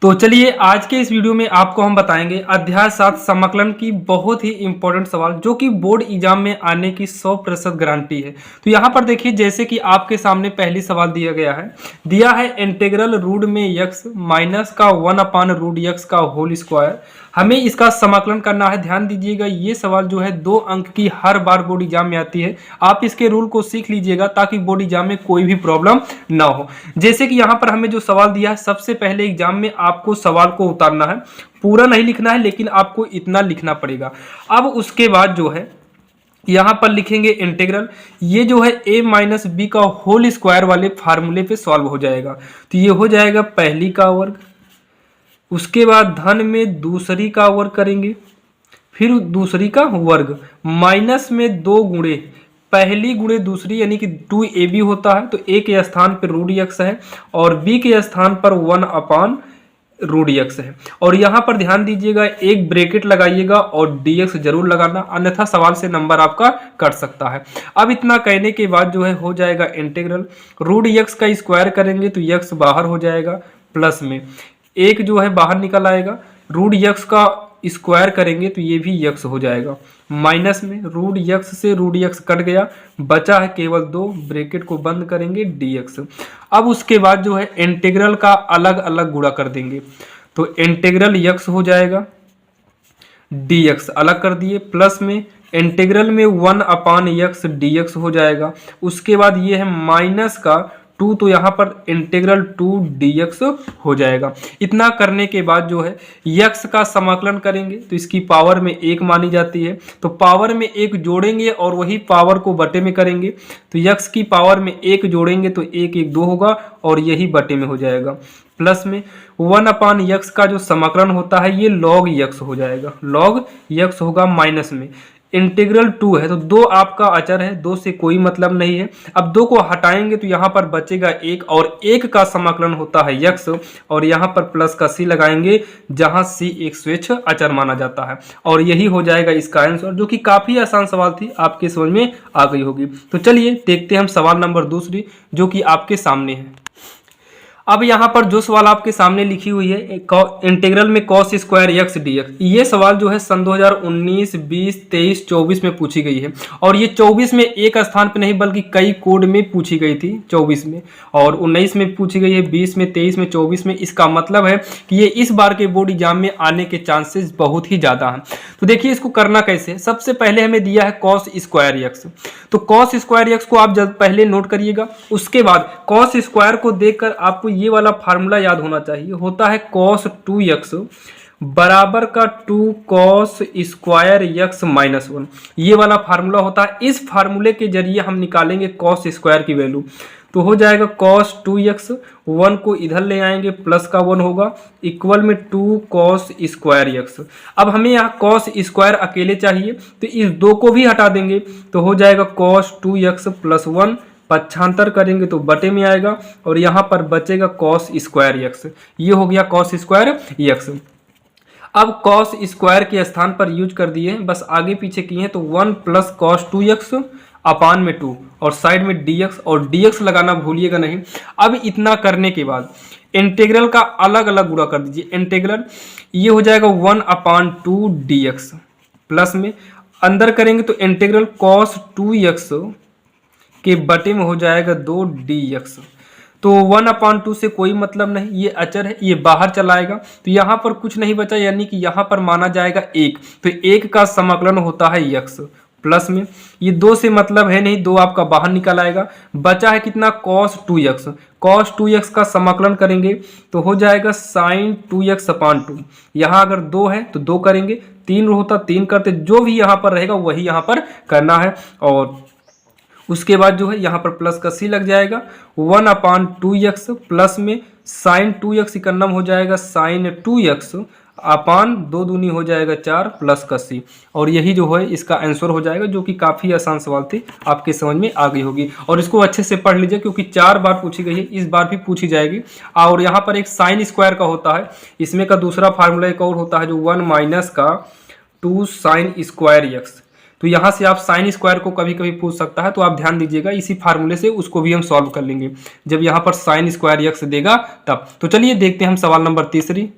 तो चलिए आज के इस वीडियो में आपको हम बताएंगे अध्याय 7 समाकलन की बहुत ही इंपॉर्टेंट सवाल जो कि बोर्ड एग्जाम में आने की 100% गारंटी है। तो यहाँ पर देखिए जैसे कि आपके सामने पहली सवाल दिया है इंटीग्रल रूट में x माइनस का 1/√x का होल स्क्वायर। हमें इसका समाकलन करना है। ध्यान दीजिएगा ये सवाल जो है 2 अंक की हर बार बोर्ड एग्जाम में आती है। आप इसके रूल को सीख लीजिएगा ताकि बोर्ड एग्जाम में कोई भी प्रॉब्लम ना हो। जैसे कि यहाँ पर हमें जो सवाल दिया है, सबसे पहले एग्जाम में आपको सवाल को उतारना है, पूरा नहीं लिखना है लेकिन आपको इतना लिखना पड़ेगा। अब उसके बाद जो है यहाँ पर लिखेंगे इंटीग्रल, ये जो है a माइनस बी का होल स्क्वायर वाले फार्मूले पे सॉल्व हो जाएगा। तो ये हो जाएगा पहली का वर्ग, उसके बाद धन में दूसरी का वर्ग करेंगे, फिर दूसरी का वर्ग माइनस में 2 गुणे पहली गुणे दूसरी यानी कि 2ab होता है। तो a के स्थान पर √x है और b के स्थान पर 1/√x है। और यहाँ पर ध्यान दीजिएगा एक ब्रैकेट लगाइएगा और dx जरूर लगाना, अन्यथा सवाल से नंबर आपका कट सकता है। अब इतना कहने के बाद जो है हो जाएगा इंटीग्रल √x का स्क्वायर करेंगे तो x बाहर हो जाएगा, प्लस में एक जो है बाहर निकल आएगा, √x का स्क्वायर करेंगे तो ये भी x हो जाएगा, माइनस में √x से √x कट गया, बचा है केवल 2, ब्रैकेट को बंद करेंगे dx। अब उसके बाद जो है इंटीग्रल का अलग अलग गुणा कर देंगे तो इंटीग्रल x हो जाएगा, dx अलग कर दिए, प्लस में इंटीग्रल में 1/x dx हो जाएगा। उसके बाद ये है माइनस का 2 तो यहाँ पर इंटीग्रल 2 dx हो जाएगा। इतना करने के बाद जो है x का समाकलन करेंगे तो इसकी पावर में 1 मानी जाती है, तो पावर में 1 जोड़ेंगे और वही पावर को बटे में करेंगे तो x की पावर में 1 जोड़ेंगे तो 1 1 2 होगा और यही बटे में हो जाएगा, प्लस में 1/x का जो समाकलन होता है ये log x हो जाएगा, log x होगा, माइनस में इंटीग्रल 2 है तो 2 आपका अचर है, 2 से कोई मतलब नहीं है। अब 2 को हटाएंगे तो यहाँ पर बचेगा 1 और 1 का समाकलन होता है x और यहाँ पर प्लस का c लगाएंगे जहाँ c एक स्वेच्छ अचर माना जाता है और यही हो जाएगा इसका आंसर, जो कि काफी आसान सवाल थी, आपके समझ में आ गई होगी। तो चलिए देखते हैं हम सवाल नंबर दूसरी जो कि आपके सामने है। अब यहाँ पर जो सवाल आपके सामने लिखी हुई है इंटीग्रल में cos स्क्वायर x dx, ये सवाल जो है सन 2019, 20, 23, 24 में पूछी गई है और ये 24 में एक स्थान पे नहीं बल्कि कई कोड में पूछी गई थी, 24 में और 19 में पूछी गई है, 20 में, 23 में, 24 में। इसका मतलब है कि ये इस बार के बोर्ड एग्जाम में आने के चांसेस बहुत ही ज़्यादा हैं। तो देखिए इसको करना कैसे है। सबसे पहले हमें दिया है cos स्क्वायर x, तो cos स्क्वायर x को आप जब पहले नोट करिएगा, उसके बाद cos स्क्वायर को देखकर आपको ये वाला फार्मूला याद होना चाहिए, होता है cos 2x बराबर का 2 cos स्क्वायर x माइनस 1, ये वाला फार्मूला होता है। इस फार्मूले के जरिए हम निकालेंगे cos स्क्वायर की वैल्यू, तो हो जाएगा cos 2x, 1 को इधर ले आएंगे, प्लस का 1 होगा, इक्वल में 2 cos स्क्वायर x। अब हमें यहाँ cos स्क्वायर अकेले चाहिए तो इस 2 को भी हटा देंगे तो हो जाएगा cos 2x प्लस 1, पक्षांतर करेंगे तो बटे में आएगा और यहाँ पर बचेगा cos स्क्वायर x, ये हो गया cos स्क्वायर x। अब cos स्क्वायर के स्थान पर यूज कर दिए, बस आगे पीछे किए हैं तो 1 प्लस cos 2x अपान में 2 और साइड में dx, और dx लगाना भूलिएगा नहीं। अब इतना करने के बाद इंटीग्रल का अलग अलग गुणा कर दीजिए, इंटीग्रल ये हो जाएगा 1/2 dx, प्लस में अंदर करेंगे तो इंटीग्रल cos 2x के बटे में हो जाएगा 2 dx। तो 1/2 से कोई मतलब नहीं, ये अचर है, ये बाहर चला आएगा तो यहाँ पर कुछ नहीं बचा, यानी कि यहाँ पर माना जाएगा 1, तो 1 का समाकलन होता है x, प्लस में ये 2 से मतलब है नहीं, 2 आपका बाहर निकल आएगा, बचा है कितना cos 2x, cos 2x का समाकलन करेंगे तो हो जाएगा sin 2x/2। यहाँ अगर 2 है तो 2 करेंगे, 3 होता 3 करते, जो भी यहाँ पर रहेगा वही यहाँ पर करना है। और उसके बाद जो है यहाँ पर प्लस का c लग जाएगा, 1/2x प्लस में sin 2x इकन्नम हो जाएगा sin 2x अपान 2 दूनी हो जाएगा 4 प्लस का c, और यही जो है इसका आंसर हो जाएगा, जो कि काफ़ी आसान सवाल थी, आपके समझ में आ गई होगी। और इसको अच्छे से पढ़ लीजिए क्योंकि 4 बार पूछी गई है, इस बार भी पूछी जाएगी। और यहाँ पर एक साइन स्क्वायर का होता है, इसमें का दूसरा फार्मूला एक और होता है जो 1 माइनस का 2 sin स्क्वायर x, तो यहाँ से आप साइन स्क्वायर को कभी कभी पूछ सकता है, तो आप ध्यान दीजिएगा इसी फार्मूले से उसको भी हम सॉल्व कर लेंगे जब यहाँ पर साइन स्क्वायर यक्स देगा तब। तो चलिए देखते हैं हम सवाल नंबर तीसरी।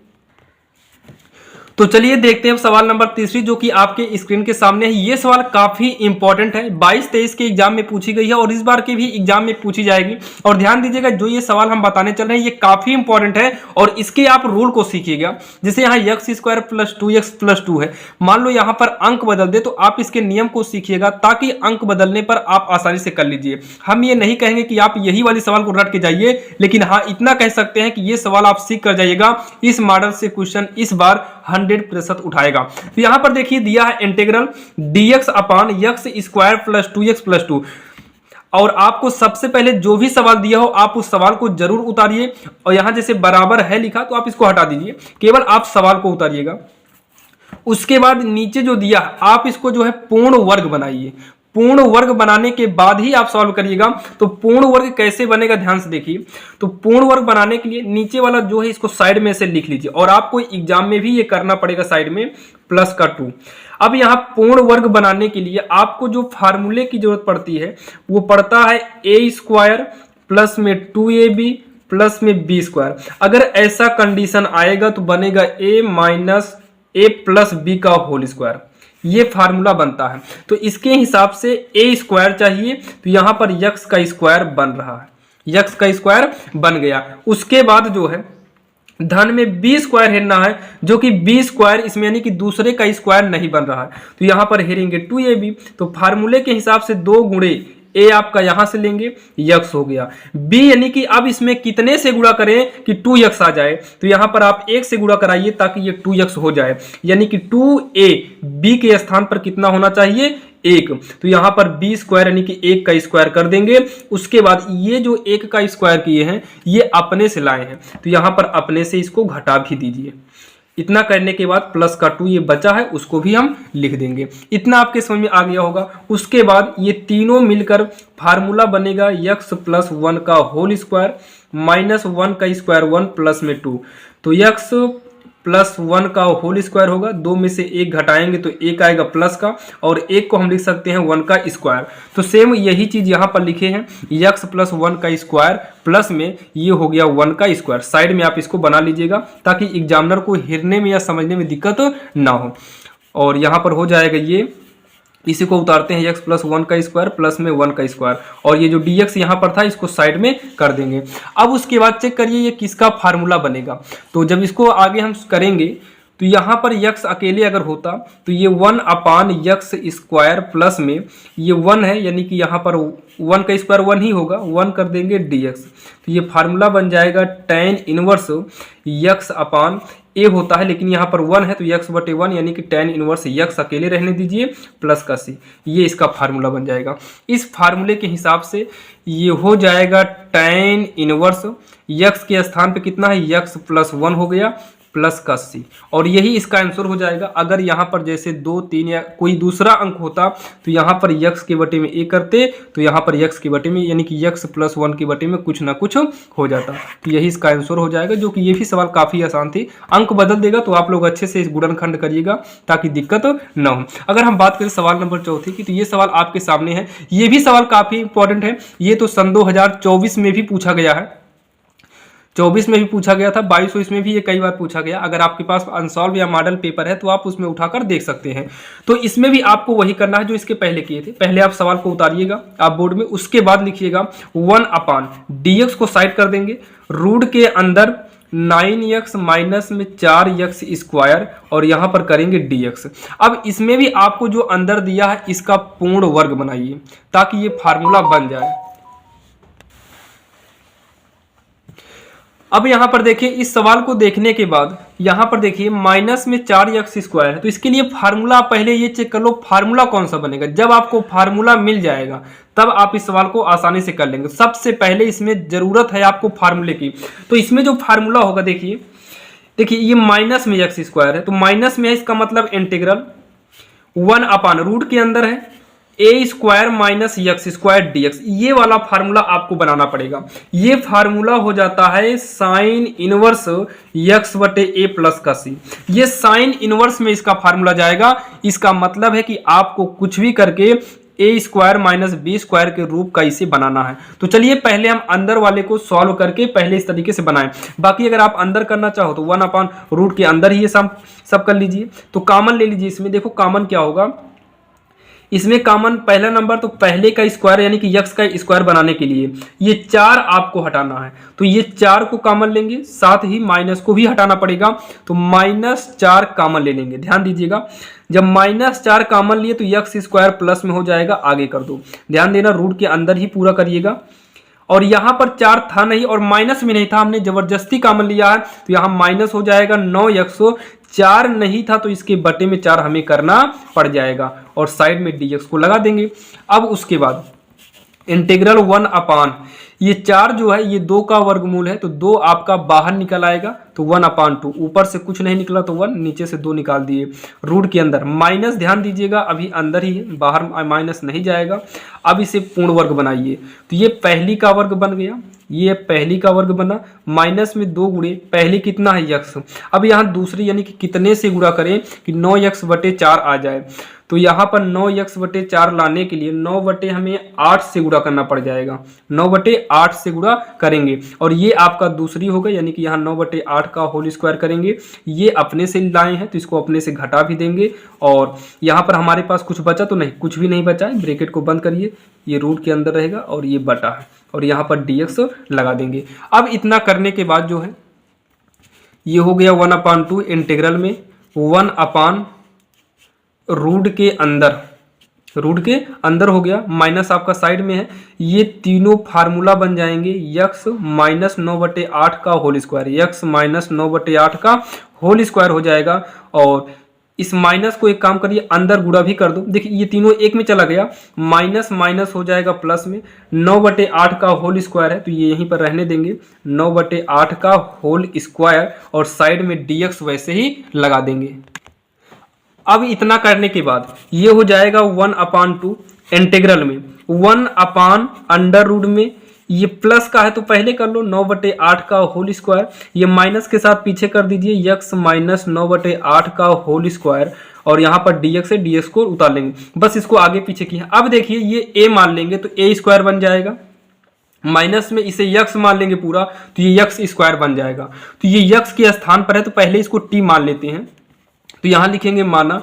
तो चलिए देखते हैं सवाल नंबर तीसरी जो कि आपके स्क्रीन के सामने है। ये सवाल काफी इंपॉर्टेंट है, 22-23 के एग्जाम में पूछी गई है और इस बार के भी एग्जाम में पूछी जाएगी। और ध्यान दीजिएगा जो ये सवाल हम बताने चल रहे हैं ये काफी इंपॉर्टेंट है और इसके आप रूल को सीखिएगा। जैसे यहाँ x square plus 2x plus 2 है, मान लो यहाँ पर अंक बदल दे तो आप इसके नियम को सीखिएगा ताकि अंक बदलने पर आप आसानी से कर लीजिए। हम ये नहीं कहेंगे कि आप यही वाली सवाल को रट के जाइए, लेकिन हाँ इतना कह सकते हैं कि ये सवाल आप सीख कर जाइएगा। इस मॉडल से क्वेश्चन इस बार 100% उठाएगा। तो यहां पर देखिए दिया है integral dx upon x square plus 2x plus 2। और आपको सबसे पहले जो भी सवाल दिया हो आप उस सवाल को जरूर उतारिए और यहां जैसे बराबर है लिखा तो आप इसको हटा दीजिए, केवल आप सवाल को उतारिएगा। उसके बाद नीचे जो दिया आप इसको जो है पूर्ण वर्ग बनाइए। पूर्ण वर्ग बनाने के बाद ही आप सॉल्व करिएगा। तो पूर्ण वर्ग कैसे बनेगा ध्यान से देखिए। तो पूर्ण वर्ग बनाने के लिए नीचे वाला जो है इसको साइड में से लिख लीजिए और आपको एग्जाम में भी ये करना पड़ेगा साइड में प्लस का 2। अब यहाँ पूर्ण वर्ग बनाने के लिए आपको जो फार्मूले की जरूरत पड़ती है वो पड़ता है a स्क्वायर प्लस में 2ab प्लस में b स्क्वायर। अगर ऐसा कंडीशन आएगा तो बनेगा a minus a plus b का होल स्क्वायर, ये फार्मूला बनता है। तो इसके हिसाब से a स्क्वायर चाहिए, तो यहां पर यक्स का स्क्वायर बन रहा है, यक्स का स्क्वायर बन गया। उसके बाद जो है धन में b स्क्वायर हेरना है जो कि b स्क्वायर इसमें यानी कि दूसरे का स्क्वायर नहीं बन रहा है, तो यहां पर हेरेंगे 2ab। तो फार्मूले के हिसाब से 2 गुणे a आपका यहां से लेंगे यक्स हो गया, b यानी कि अब इसमें कितने से गुणा करें कि 2x आ जाए, तो यहां पर आप 1 से गुणा कराइए ताकि ये 2x हो जाए, यानी कि 2a b के स्थान पर कितना होना चाहिए 1। तो यहां पर b स्क्वायर यानी कि 1 का स्क्वायर कर देंगे। उसके बाद ये जो 1 का स्क्वायर किए हैं ये अपने से लाए हैं, तो यहां पर अपने से इसको घटा भी दीजिए। इतना करने के बाद प्लस का 2 ये बचा है उसको भी हम लिख देंगे। इतना आपके समझ में आ गया होगा। उसके बाद ये तीनों मिलकर फार्मूला बनेगा यक्स प्लस 1 का होल स्क्वायर माइनस 1 का स्क्वायर 1 प्लस में 2। तो यक्स प्लस 1 का होल स्क्वायर होगा, 2 में से 1 घटाएंगे तो 1 आएगा प्लस का, और 1 को हम लिख सकते हैं 1 का स्क्वायर। तो सेम यही चीज यहाँ पर लिखे हैं यक्स प्लस 1 का स्क्वायर प्लस में ये हो गया 1 का स्क्वायर। साइड में आप इसको बना लीजिएगा ताकि एग्जामिनर को हिरने में या समझने में दिक्कत ना हो। और यहाँ पर हो जाएगा ये, इसी को उतारते हैं x प्लस 1 का स्क्वायर प्लस में 1 का स्क्वायर, और ये जो dx यहाँ पर था इसको साइड में कर देंगे। अब उसके बाद चेक करिए ये किसका फार्मूला बनेगा। तो जब इसको आगे हम करेंगे तो यहाँ पर x अकेले अगर होता तो ये 1 अपान यक्स स्क्वायर प्लस में ये 1 है, यानी कि यहाँ पर 1 का स्क्वायर 1 ही होगा, 1 कर देंगे dx। तो ये फार्मूला बन जाएगा tan inverse x upon a होता है लेकिन यहाँ पर 1 है तो यक्स बटे 1 यानी कि tan इनवर्स यक्स अकेले रहने दीजिए प्लस का c, ये इसका फार्मूला बन जाएगा। इस फार्मूले के हिसाब से ये हो जाएगा tan इनवर्स यक्स के स्थान पे कितना है यक्स प्लस 1 हो गया प्लस का c, और यही इसका आंसर हो जाएगा। अगर यहाँ पर जैसे 2, 3 या कोई दूसरा अंक होता तो यहाँ पर यक्स के बटे में a करते, तो यहाँ पर यक्स के बटे में यानी कि यक्स प्लस 1 के बटे में कुछ ना कुछ हो जाता, तो यही इसका आंसर हो जाएगा। जो कि ये भी सवाल काफ़ी आसान थी, अंक बदल देगा तो आप लोग अच्छे से इस गुणनखंड करिएगा ताकि दिक्कत ना हो। अगर हम बात करें सवाल नंबर 4 की, तो ये सवाल आपके सामने है। ये भी सवाल काफ़ी इंपॉर्टेंट है, ये तो सन 2024 में भी पूछा गया है, 24 में भी पूछा गया था, 22 में भी ये कई बार पूछा गया। अगर आपके पास अनसॉल्व या मॉडल पेपर है तो आप उसमें उठाकर देख सकते हैं। तो इसमें भी आपको वही करना है जो इसके पहले किए थे। पहले आप सवाल को उतारिएगा आप बोर्ड में, उसके बाद लिखिएगा 1 अपान dx को साइड कर देंगे, रूट के अंदर 9x माइनस में 4x स्क्वायर और यहाँ पर करेंगे dx। अब इसमें भी आपको जो अंदर दिया है इसका पूर्ण वर्ग बनाइए ताकि ये फार्मूला बन जाए। अब यहाँ पर देखिए इस सवाल को देखने के बाद यहाँ पर देखिए माइनस में 4x स्क्वायर है, तो इसके लिए फार्मूला पहले ये चेक कर लो फार्मूला कौन सा बनेगा। जब आपको फार्मूला मिल जाएगा तब आप इस सवाल को आसानी से कर लेंगे। सबसे पहले इसमें जरूरत है आपको फार्मूले की, तो इसमें जो फार्मूला होगा देखिए ये माइनस में x स्क्वायर है, तो माइनस में है इसका मतलब इंटीग्रल 1 अपान रूट के अंदर है A square minus x square dx, ये वाला फार्मूला आपको बनाना पड़ेगा। ये फार्मूला हो जाता है साइन इनवर्स यक्स बटे ए प्लस का सी। ये साइन इनवर्स में इसका फार्मूला जाएगा। इसका मतलब है कि आपको कुछ भी करके ए स्क्वायर माइनस बी स्क्वायर के रूप का इसे बनाना है। तो चलिए पहले हम अंदर वाले को सॉल्व करके पहले इस तरीके से बनाएं। बाकी अगर आप अंदर करना चाहो तो 1/रूट के अंदर ही ये सब कर लीजिए। तो कॉमन ले लीजिए। इसमें देखो कॉमन क्या होगा, इसमें कॉमन पहला नंबर तो पहले का स्क्वायर यानी कि यक्स का स्क्वायर बनाने के लिए ये 4 आपको हटाना है। तो ये 4 को कॉमन लेंगे, साथ ही माइनस को भी हटाना पड़ेगा। तो -4 कॉमन ले लेंगे। ध्यान दीजिएगा, जब -4 कॉमन लिए तो यक्स स्क्वायर प्लस में हो जाएगा, आगे कर दो। ध्यान देना, रूट के अंदर ही पूरा करिएगा। और यहाँ पर 4 था नहीं और माइनस में नहीं था, हमने जबरदस्ती कॉमन लिया है तो यहाँ माइनस हो जाएगा 9x। 4 नहीं था तो इसके बटे में 4 हमें करना पड़ जाएगा और साइड में dx को लगा देंगे। अब उसके बाद इंटीग्रल 1/, ये 4 जो है ये 2 का वर्गमूल है तो 2 आपका बाहर निकल आएगा। तो 1/2, ऊपर से कुछ नहीं निकला तो 1, नीचे से 2 निकाल दिए। रूट के अंदर माइनस, ध्यान दीजिएगा अभी अंदर ही है, बाहर माइनस नहीं जाएगा। अब इसे पूर्ण वर्ग बनाइए। तो ये पहली का वर्ग बन गया, ये पहली का वर्ग बना। माइनस में 2 गुणे पहली कितना है यक्स। अब यहाँ दूसरी यानी कि कितने से गुणा करें कि 9x/4 आ जाए। तो यहाँ पर 9x/4 लाने के लिए 9 बटे हमें 8 से गुणा करना पड़ जाएगा। 9/8 से गुणा करेंगे और ये आपका दूसरी होगा यानी कि यहाँ 9/8 का होल स्क्वायर करेंगे। ये अपने से लाए हैं तो इसको अपने से घटा भी देंगे। और यहाँ पर हमारे पास कुछ बचा तो नहीं, कुछ भी नहीं बचा है। ब्रैकेट को बंद करिए, ये रूट के अंदर रहेगा और ये बटा है और यहाँ पर dx लगा देंगे। अब इतना करने के बाद जो है ये हो गया 1/2 इंटीग्रल में 1/रूट के अंदर हो गया, माइनस आपका साइड में है। ये तीनों फार्मूला बन जाएंगे यक्स माइनस 9/8 का होल स्क्वायर, यक्स माइनस 9/8 का होल स्क्वायर हो जाएगा। और इस माइनस को एक काम करिए अंदर गुणा भी कर दो। देखिए ये तीनों एक में चला गया, माइनस माइनस हो जाएगा प्लस में। 9/8 का होल स्क्वायर है तो ये यहीं पर रहने देंगे, 9/8 का होल स्क्वायर और साइड में dx वैसे ही लगा देंगे। अब इतना करने के बाद ये हो जाएगा 1/2 इंटीग्रल में 1/√, में ये प्लस का है तो पहले कर लो 9/8 का होल स्क्वायर, ये माइनस के साथ पीछे कर दीजिए यक्स माइनस 9/8 का होल स्क्वायर और यहाँ पर dx से dx को उतार लेंगे, बस इसको आगे पीछे किया। अब देखिए ये a मान लेंगे तो a स्क्वायर बन जाएगा, माइनस में इसे यक्स मान लेंगे पूरा तो ये यक्स स्क्वायर बन जाएगा। तो ये यक्स के स्थान पर है तो पहले इसको t मान लेते हैं। तो यहां लिखेंगे माना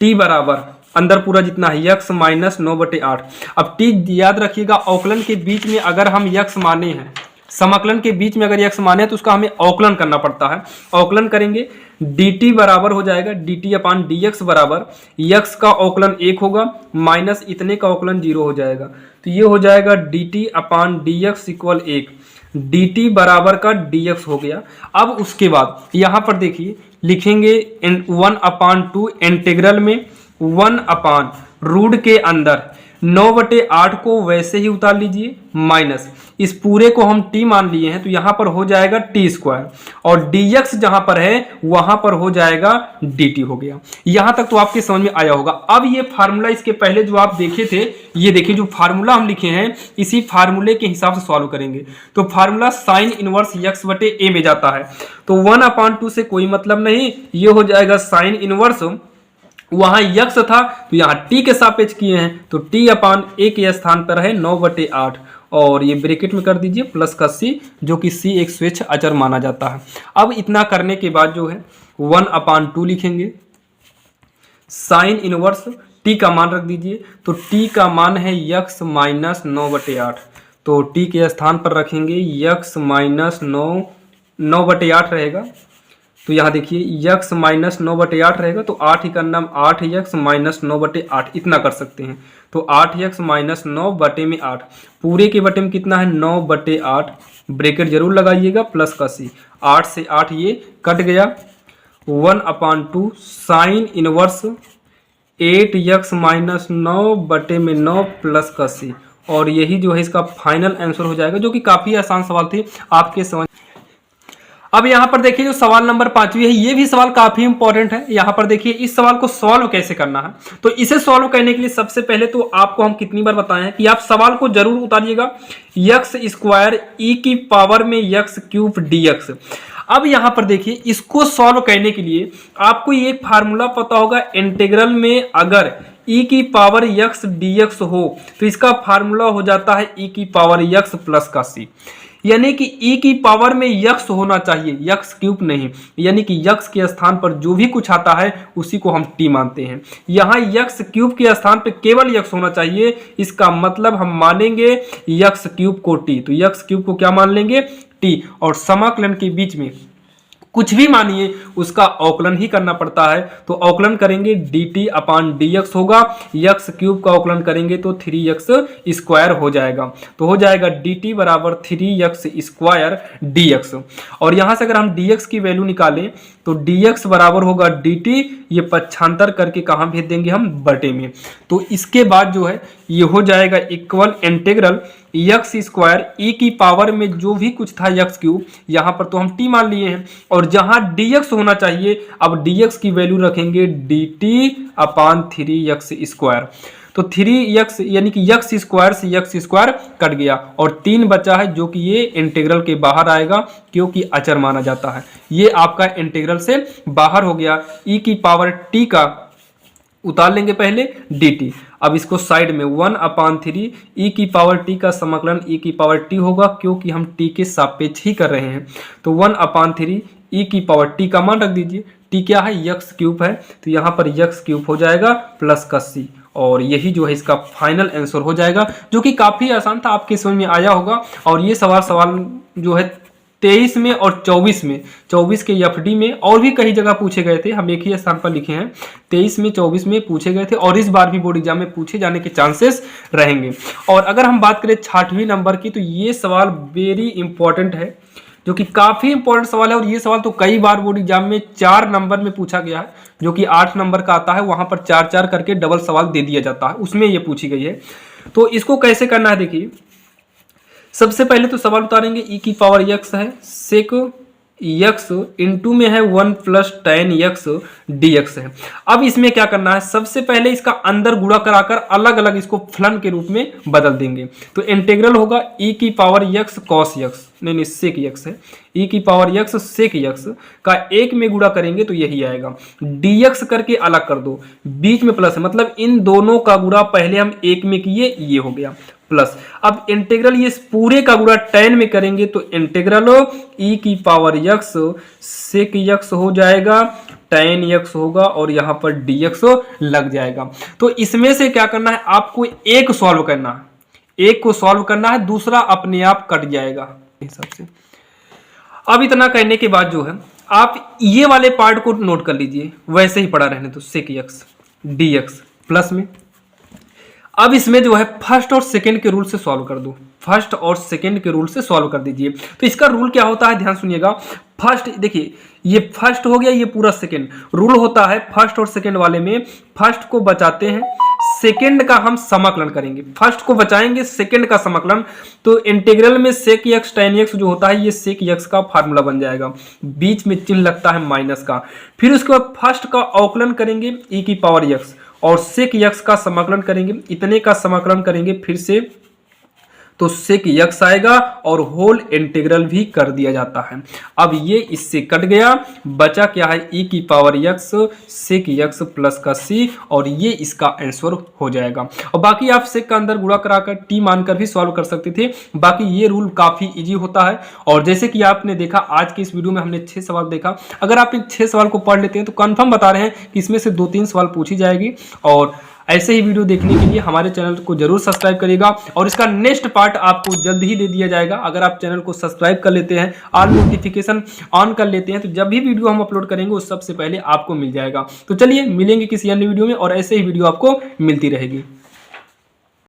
t बराबर अंदर पूरा जितना है यक्स माइनस 9/8। अब t याद रखिएगा अवकलन के बीच में अगर हम यक्स माने हैं, समाकलन के बीच में अगर यक्स माने हैं तो उसका हमें अवकलन करना पड़ता है। अवकलन करेंगे dt बराबर हो जाएगा dt/dx बराबर यक्स का अवकलन 1 होगा माइनस इतने का अवकलन 0 हो जाएगा। तो ये हो जाएगा dt/dx इक्वल 1, dt बराबर का dx हो गया। अब उसके बाद यहाँ पर देखिए लिखेंगे 1/2 इंटीग्रल में 1/रूट के अंदर 9/8 को वैसे ही उतार लीजिए माइनस इस पूरे को हम t मान लिए हैं तो यहाँ पर हो जाएगा t स्क्वायर और dx जहां पर है वहां पर हो जाएगा dt हो गया। यहां तक तो आपके समझ में आया होगा। अब ये फार्मूला इसके पहले जो आप देखे थे, ये देखिए जो फार्मूला हम लिखे हैं इसी फार्मूले के हिसाब से सॉल्व करेंगे। तो फार्मूला साइन इनवर्स यक्स बटे ए में जाता है तो 1/2 से कोई मतलब नहीं, ये हो जाएगा साइन इनवर्स, वहां यक्स था तो यहाँ t के सापेक्ष किए हैं तो t/a के स्थान पर है 9/8 और ये ब्रैकेट में कर दीजिए प्लस का c, जो कि c एक स्वेच्छ अचर माना जाता है। अब इतना करने के बाद जो है 1/2 लिखेंगे, साइन इनवर्स t का मान रख दीजिए तो t का मान है यक्स माइनस 9/8 तो t के स्थान पर रखेंगे यक्स माइनस 9/8 रहेगा। तो यहाँ देखिए यक्स माइनस 9/8 रहेगा तो 8 ही का नाम 8x माइनस 9/8 इतना कर सकते हैं। तो 8x माइनस 9/8 पूरे के बटे में कितना है 9/8, ब्रैकेट जरूर लगाइएगा प्लस का c, 8 से 8 ये कट गया। 1/2 sine inverse 8x minus 9/9 plus का c और यही जो है इसका फाइनल आंसर हो जाएगा, जो कि काफ़ी आसान सवाल थी आपके समझ। अब यहाँ पर देखिए जो सवाल नंबर 5वीं है, ये भी सवाल काफी इंपॉर्टेंट है। यहाँ पर देखिए इस सवाल को सॉल्व कैसे करना है। तो इसे सॉल्व करने के लिए सबसे पहले तो आपको हम कितनी बार बताए हैं कि आप सवाल को जरूर उतारिएगा, यक्स स्क्वायर ई की पावर में यक्स क्यूब dx। अब यहाँ पर देखिए इसको सॉल्व करने के लिए आपको ये एक फार्मूला पता होगा, इंटीग्रल में अगर e की पावर यक्स dx हो तो इसका फार्मूला हो जाता है e की पावर यक्स प्लस का c, यानी कि e की पावर में यक्स होना चाहिए, यक्स क्यूब नहीं, यानी कि यक्स के स्थान पर जो भी कुछ आता है उसी को हम t मानते हैं। यहाँ यक्स क्यूब के स्थान पर केवल यक्स होना चाहिए, इसका मतलब हम मानेंगे यक्स क्यूब को t। तो यक्स क्यूब को क्या मान लेंगे, t, और समाकलन के बीच में कुछ भी मानिए उसका अवकलन ही करना पड़ता है। तो अवकलन करेंगे dt अपान dx होगा, यक्स क्यूब का अवकलन करेंगे तो 3x स्क्वायर हो जाएगा। तो हो जाएगा dt बराबर 3x स्क्वायर dx। और यहाँ से अगर हम dx की वैल्यू निकालें तो dx बराबर होगा dt, ये पक्षांतर करके कहाँ भेज देंगे हम, बटे में। तो इसके बाद जो है ये हो जाएगा इक्वल इंटीग्रल यक्स स्क्वायर ई की पावर में जो भी कुछ था यक्स क्यूब, यहाँ पर तो हम t मान लिए हैं, और जहाँ dx होना चाहिए अब dx की वैल्यू रखेंगे dt अपान 3x स्क्वायर। तो 3x यानी कि यक्स स्क्वायर से यक्स स्क्वायर कट गया और 3 बचा है जो कि ये इंटीग्रल के बाहर आएगा क्योंकि अचर माना जाता है। ये आपका इंटीग्रल से बाहर हो गया। e की पावर t का उतार लेंगे पहले dt, अब इसको साइड में 1/3 e की पावर t का समाकलन e की पावर t होगा क्योंकि हम t के सापेक्ष ही कर रहे हैं। तो 1/3 e की पावर t का मान रख दीजिए, t क्या है, यक्स क्यूब है, तो यहाँ पर यक्स क्यूब हो जाएगा प्लस का c, और यही जो है इसका फाइनल आंसर हो जाएगा, जो कि काफी आसान था, आपके समझ में आया होगा। और ये सवाल जो है 23 में और 24 में, 24 के एफडी में और भी कई जगह पूछे गए थे, हम एक ही स्थान पर लिखे हैं, 23 में 24 में पूछे गए थे और इस बार भी बोर्ड एग्जाम में पूछे जाने के चांसेस रहेंगे। और अगर हम बात करें 6वीं नंबर की, तो ये सवाल वेरी इंपॉर्टेंट है, जो कि काफी इंपॉर्टेंट सवाल है। और ये सवाल तो कई बार बोर्ड एग्जाम में 4 नंबर में पूछा गया है, जो कि 8 नंबर का आता है, वहां पर 4-4 करके डबल सवाल दे दिया जाता है, उसमें ये पूछी गई है। तो इसको कैसे करना है देखिए, सबसे पहले तो सवाल उतारेंगे e की पावर x है, सेक x इंटू में है 1 प्लस tan x dx है। अब इसमें क्या करना है, सबसे पहले इसका अंदर गुणा कराकर अलग अलग इसको फलन के रूप में बदल देंगे। तो इंटीग्रल होगा e की पावर x cos x, नहीं सेक x है, e की पावर x सेक x का 1 में गुणा करेंगे तो यही आएगा, dx करके अलग कर दो, बीच में प्लस है, मतलब इन दोनों का गुणा पहले हम 1 में किए, ये हो गया प्लस। अब इंटीग्रल ये पूरे का गुणा tan में करेंगे तो इंटीग्रल e की पावर x सेक x हो जाएगा, tan x होगा और यहाँ पर dx लग जाएगा। तो इसमें से क्या करना है, आपको एक सॉल्व करना है, एक को सॉल्व करना है, दूसरा अपने आप कट जाएगा हिसाब से। अब इतना करने के बाद जो है आप ये वाले पार्ट को नोट कर लीजिए, वैसे ही पड़ा रहने तो सेक x dx प्लस में। अब इसमें जो है फर्स्ट और सेकंड के रूल से सॉल्व कर दो, फर्स्ट और सेकंड के रूल से सॉल्व कर दीजिए। तो इसका रूल क्या होता है, ध्यान सुनिएगा। फर्स्ट देखिए, ये फर्स्ट हो गया, ये पूरा सेकंड। रूल होता है फर्स्ट और सेकंड वाले में, फर्स्ट को बचाते हैं, सेकंड का हम समाकलन करेंगे, फर्स्ट को बचाएंगे, सेकंड का समाकलन। तो इंटीग्रल में सेक x tan x जो होता है, ये सेक x का फार्मूला बन जाएगा, बीच में चिन्ह लगता है माइनस का। फिर उसके बाद फर्स्ट का अवकलन करेंगे e की पावर x, और सेक x का समाकलन करेंगे, इतने का समाकलन करेंगे फिर से, तो सेक x आएगा और होल इंटीग्रल भी कर दिया जाता है। अब ये इससे कट गया, बचा क्या है, e की पावर x सेक x प्लस का c, और ये इसका आंसर हो जाएगा। और बाकी आप सेक का अंदर गुणा कराकर t मानकर भी सॉल्व कर सकते थे। बाकी ये रूल काफी इजी होता है। और जैसे कि आपने देखा आज की इस वीडियो में हमने 6 सवाल देखा, अगर आप इन 6 सवाल को पढ़ लेते हैं तो कंफर्म बता रहे हैं कि इसमें से 2-3 सवाल पूछी जाएगी। और ऐसे ही वीडियो देखने के लिए हमारे चैनल को जरूर सब्सक्राइब करिएगा, और इसका नेक्स्ट पार्ट आपको जल्द ही दे दिया जाएगा। अगर आप चैनल को सब्सक्राइब कर लेते हैं, ऑल नोटिफिकेशन ऑन कर लेते हैं, तो जब भी वीडियो हम अपलोड करेंगे वो सबसे पहले आपको मिल जाएगा। तो चलिए मिलेंगे किसी अन्य वीडियो में, और ऐसे ही वीडियो आपको मिलती रहेगी।